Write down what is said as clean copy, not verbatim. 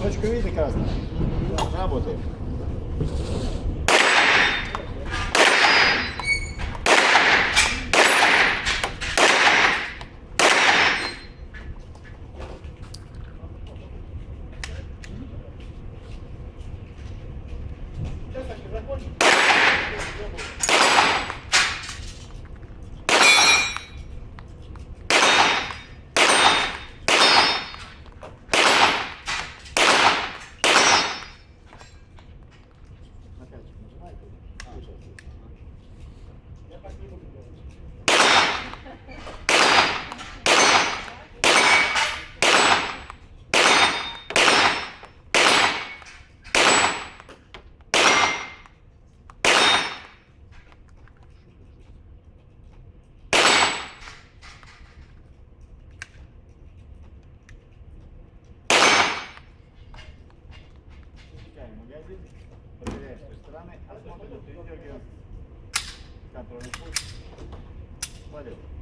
точку видно красную? Работаем. Я так не буду делать. Запускаем магазин, проверяем с той стороны, осмотрим, передергиваем контрольный пульс. Вперед.